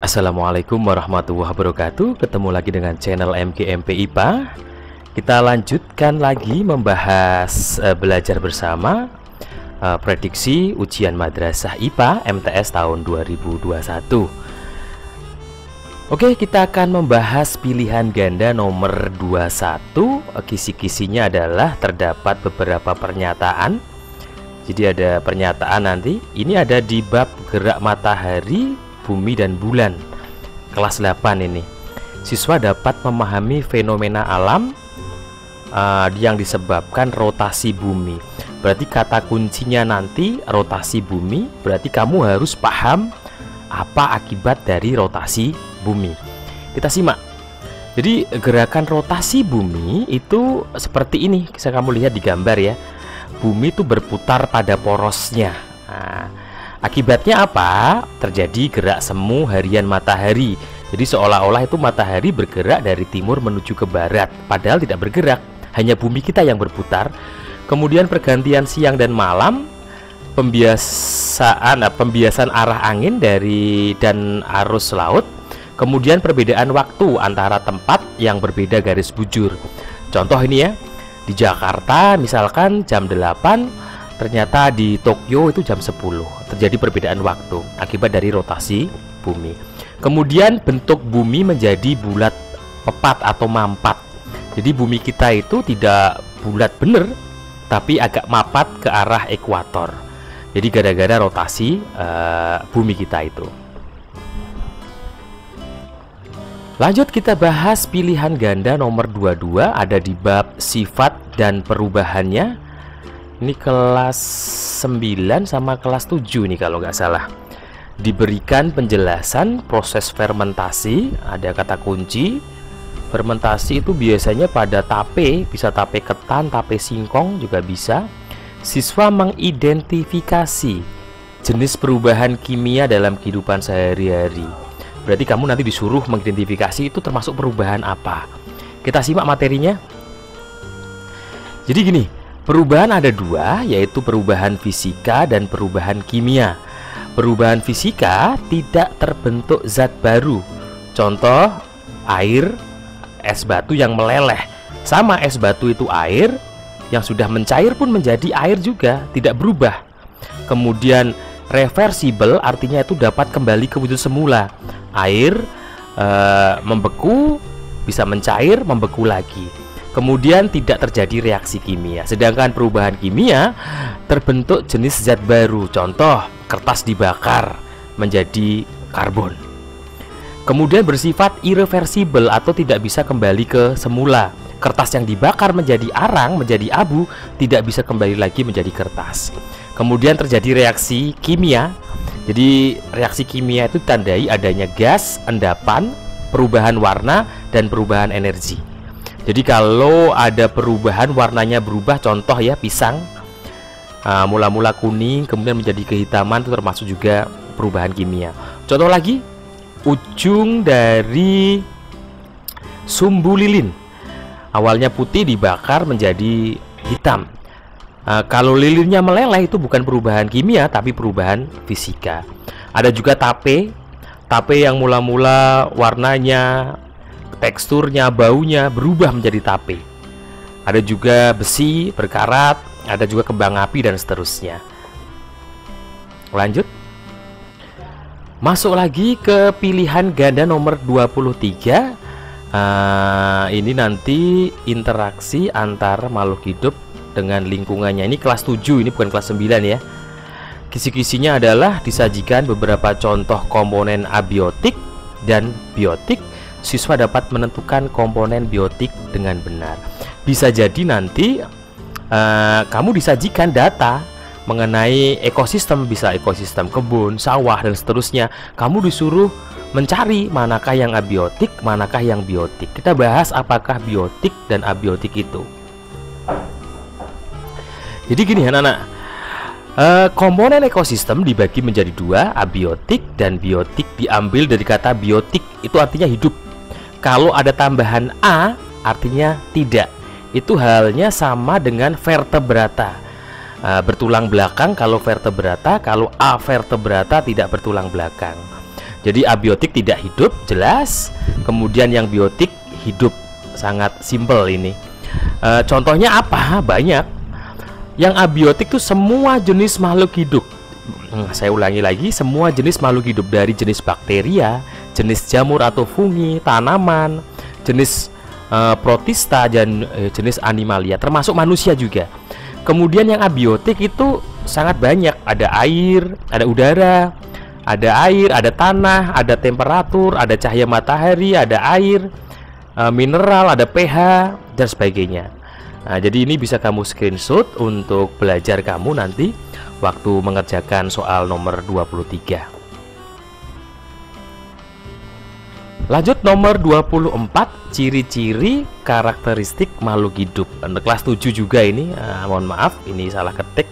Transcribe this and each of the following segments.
Assalamualaikum warahmatullahi wabarakatuh. Ketemu lagi dengan channel MGMP IPA. Kita lanjutkan lagi membahas belajar bersama prediksi ujian madrasah IPA MTS tahun 2021. Oke, kita akan membahas pilihan ganda nomor 21. Kisi-kisinya adalah terdapat beberapa pernyataan. Jadi ada pernyataan nanti. Ini ada di bab gerak matahari, bumi dan bulan, kelas 8 ini. Siswa dapat memahami fenomena alam yang disebabkan rotasi bumi. Berarti kata kuncinya nanti rotasi bumi. Berarti kamu harus paham apa akibat dari rotasi bumi. Kita simak. Jadi gerakan rotasi bumi itu seperti ini. Bisa kamu lihat di gambar ya. Bumi itu berputar pada porosnya. Akibatnya apa? Terjadi gerak semu harian matahari. Jadi seolah-olah itu matahari bergerak dari timur menuju ke barat, padahal tidak bergerak, hanya bumi kita yang berputar. Kemudian pergantian siang dan malam, pembiasan arah angin dan arus laut. Kemudian perbedaan waktu antara tempat yang berbeda garis bujur. Contoh ini ya, di Jakarta misalkan jam 8, ternyata di Tokyo itu jam 10. Terjadi perbedaan waktu akibat dari rotasi bumi. Kemudian bentuk bumi menjadi bulat pepat atau mampat. Jadi bumi kita itu tidak bulat bener, tapi agak mapat ke arah ekuator. Jadi gara-gara rotasi bumi kita itu. Lanjut kita bahas pilihan ganda nomor 22. Ada di bab sifat dan perubahannya. Ini kelas 9 sama kelas 7 nih kalau nggak salah. Diberikan penjelasan proses fermentasi. Ada kata kunci. Fermentasi itu biasanya pada tape, bisa tape ketan, tape singkong juga bisa. Siswa mengidentifikasi jenis perubahan kimia dalam kehidupan sehari-hari. Berarti kamu nanti disuruh mengidentifikasi itu termasuk perubahan apa. Kita simak materinya. Jadi gini, perubahan ada dua, yaitu perubahan fisika dan perubahan kimia. Perubahan fisika tidak terbentuk zat baru. Contoh, air, es batu yang meleleh. Sama es batu itu air, yang sudah mencair pun menjadi air juga, tidak berubah. Kemudian reversible artinya itu dapat kembali ke wujud semula. Air membeku, bisa mencair, membeku lagi. Kemudian tidak terjadi reaksi kimia. Sedangkan perubahan kimia terbentuk jenis zat baru. Contoh, kertas dibakar menjadi karbon. Kemudian bersifat irreversible atau tidak bisa kembali ke semula. Kertas yang dibakar menjadi arang, menjadi abu, tidak bisa kembali lagi menjadi kertas. Kemudian terjadi reaksi kimia. Jadi reaksi kimia itu tandai adanya gas, endapan, perubahan warna, dan perubahan energi. Jadi kalau ada perubahan warnanya berubah, contoh ya pisang, mula-mula kuning kemudian menjadi kehitaman, itu termasuk juga perubahan kimia. Contoh lagi, ujung dari sumbu lilin awalnya putih dibakar menjadi hitam. Kalau lilinnya meleleh itu bukan perubahan kimia tapi perubahan fisika. Ada juga tape yang mula-mula warnanya, teksturnya, baunya berubah menjadi tape. Ada juga besi berkarat, ada juga kembang api dan seterusnya. Lanjut. Masuk lagi ke pilihan ganda nomor 23. Ini nanti interaksi antar makhluk hidup dengan lingkungannya. Ini kelas 7, ini bukan kelas 9 ya. Kisi-kisinya adalah disajikan beberapa contoh komponen abiotik dan biotik. Siswa dapat menentukan komponen biotik dengan benar. Bisa jadi nanti kamu disajikan data mengenai ekosistem, bisa ekosistem kebun, sawah dan seterusnya. Kamu disuruh mencari manakah yang abiotik, manakah yang biotik. Kita bahas apakah biotik dan abiotik itu. Jadi gini anak-anak, komponen ekosistem dibagi menjadi dua, abiotik dan biotik. Diambil dari kata biotik, itu artinya hidup. Kalau ada tambahan A, artinya tidak. Itu halnya sama dengan vertebrata. Bertulang belakang kalau vertebrata, kalau avertebrata tidak bertulang belakang. Jadi abiotik tidak hidup, jelas. Kemudian yang biotik hidup, sangat simpel ini. Contohnya apa? Banyak. Yang abiotik itu semua jenis makhluk hidup. Saya ulangi lagi, semua jenis makhluk hidup, dari jenis bakteria, jenis jamur atau fungi, tanaman, jenis protista, dan jenis animalia, termasuk manusia juga. Kemudian yang abiotik itu sangat banyak. Ada air, ada udara, ada air, ada tanah, ada temperatur, ada cahaya matahari, ada air, mineral, ada pH, dan sebagainya. Nah, jadi ini bisa kamu screenshot untuk belajar kamu nanti waktu mengerjakan soal nomor 23. Lanjut nomor 24, ciri-ciri karakteristik makhluk hidup. Kelas 7 juga ini, mohon maaf ini salah ketik.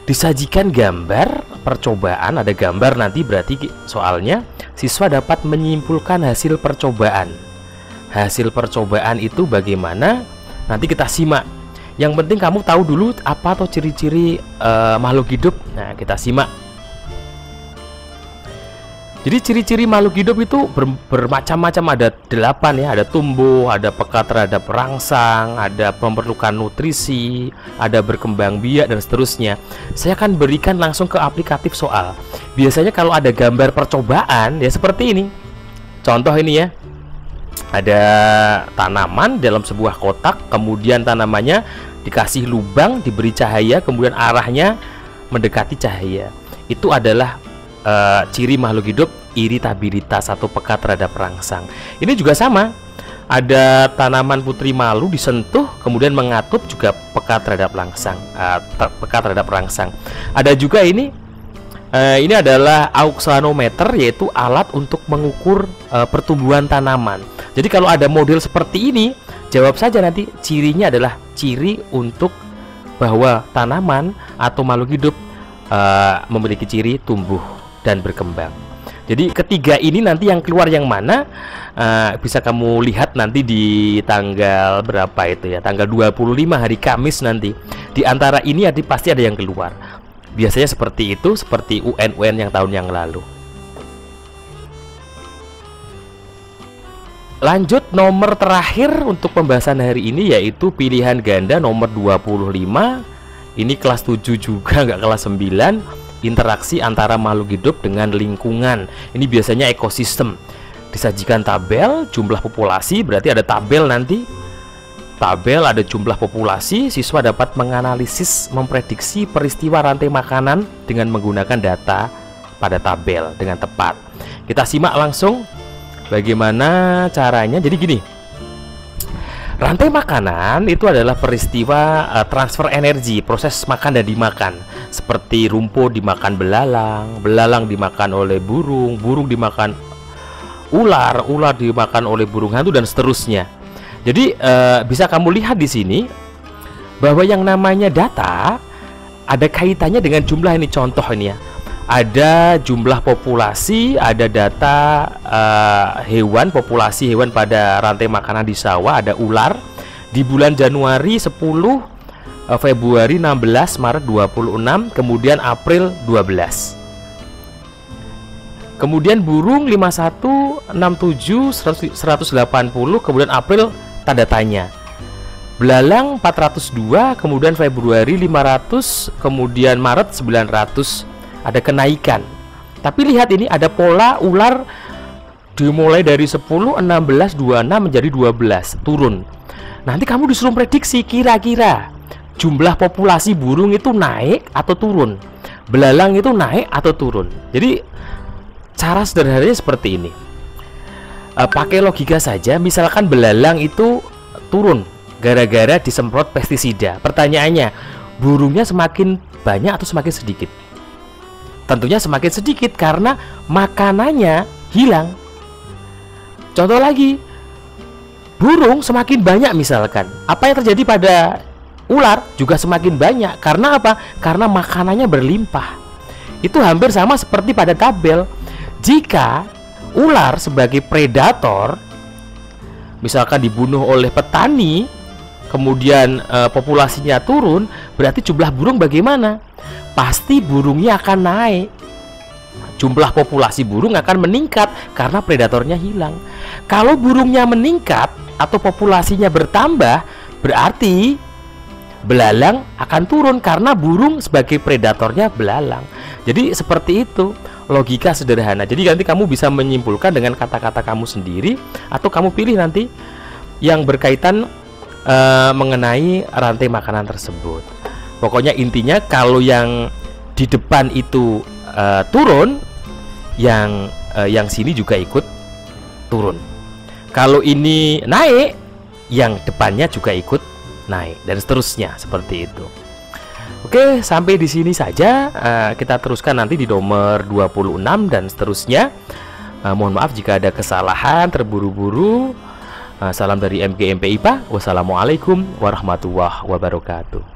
Disajikan gambar percobaan, ada gambar nanti, berarti soalnya siswa dapat menyimpulkan hasil percobaan. Hasil percobaan itu bagaimana? Nanti kita simak. Yang penting kamu tahu dulu apa atau ciri-ciri makhluk hidup. Nah, kita simak. Jadi ciri-ciri makhluk hidup itu bermacam-macam, ada 8 ya. Ada tumbuh, ada peka terhadap rangsang, ada memerlukan nutrisi, ada berkembang biak, dan seterusnya. Saya akan berikan langsung ke aplikatif soal. Biasanya kalau ada gambar percobaan ya seperti ini. Contoh ini ya. Ada tanaman dalam sebuah kotak, kemudian tanamannya dikasih lubang, diberi cahaya, kemudian arahnya mendekati cahaya. Itu adalah ciri makhluk hidup, iritabilitas atau peka terhadap rangsang. Ini juga sama. Ada tanaman putri malu disentuh kemudian mengatup, juga peka terhadap rangsang. Ada juga ini adalah auxanometer, yaitu alat untuk mengukur pertumbuhan tanaman. Jadi kalau ada model seperti ini, jawab saja nanti cirinya adalah ciri untuk bahwa tanaman atau makhluk hidup memiliki ciri tumbuh dan berkembang. Jadi ketiga ini nanti yang keluar yang mana bisa kamu lihat nanti di tanggal berapa itu ya, tanggal 25 hari Kamis nanti. Di antara ini pasti ada yang keluar. Biasanya seperti itu, seperti UN yang tahun yang lalu. Lanjut nomor terakhir untuk pembahasan hari ini, yaitu pilihan ganda nomor 25. Ini kelas 7 juga, nggak kelas 9. Interaksi antara makhluk hidup dengan lingkungan. Ini biasanya ekosistem. Disajikan tabel jumlah populasi, berarti ada tabel nanti. Tabel ada jumlah populasi, siswa dapat menganalisis, memprediksi peristiwa rantai makanan dengan menggunakan data pada tabel dengan tepat. Kita simak langsung bagaimana caranya. Jadi gini, rantai makanan itu adalah peristiwa transfer energi, proses makan dan dimakan. Seperti rumput dimakan belalang, belalang dimakan oleh burung, burung dimakan ular, ular dimakan oleh burung hantu, dan seterusnya. Jadi bisa kamu lihat di sini bahwa yang namanya data ada kaitannya dengan jumlah. Ini contoh ini ya. Ada jumlah populasi, ada data hewan, populasi hewan pada rantai makanan di sawah, ada ular di bulan Januari 10, Februari 16, Maret 26, kemudian April 12. Kemudian burung 51, 67, 180, kemudian April tanda tanya. Belalang 402, kemudian Februari 500, kemudian Maret 900. Ada kenaikan. Tapi lihat ini ada pola ular dimulai dari 10, 16, 26 menjadi 12, turun. Nanti kamu disuruh prediksi kira-kira jumlah populasi burung itu naik atau turun, belalang itu naik atau turun. Jadi cara sederhananya seperti ini. Pakai logika saja. Misalkan belalang itu turun gara-gara disemprot pestisida. Pertanyaannya, burungnya semakin banyak atau semakin sedikit? Tentunya semakin sedikit karena makanannya hilang. Contoh lagi, burung semakin banyak misalkan. Apa yang terjadi pada ular juga semakin banyak. Karena apa? Karena makanannya berlimpah. Itu hampir sama seperti pada tabel. Jika ular sebagai predator misalkan dibunuh oleh petani, kemudian populasinya turun, berarti jumlah burung bagaimana? Pasti burungnya akan naik. jumlah populasi burung akan meningkat karena predatornya hilang. Kalau burungnya meningkat atau populasinya bertambah, berarti belalang akan turun karena burung sebagai predatornya belalang. Jadi seperti itu logika sederhana. Jadi nanti kamu bisa menyimpulkan dengan kata-kata kamu sendiri, atau kamu pilih nanti yang berkaitan mengenai rantai makanan tersebut. Pokoknya intinya kalau yang di depan itu turun, yang sini juga ikut turun. Kalau ini naik, yang depannya juga ikut naik, dan seterusnya seperti itu. Oke, sampai di sini saja. Kita teruskan nanti di nomor 26 dan seterusnya. Mohon maaf jika ada kesalahan, terburu-buru. Salam dari MGMP IPA. Wassalamualaikum warahmatullahi wabarakatuh.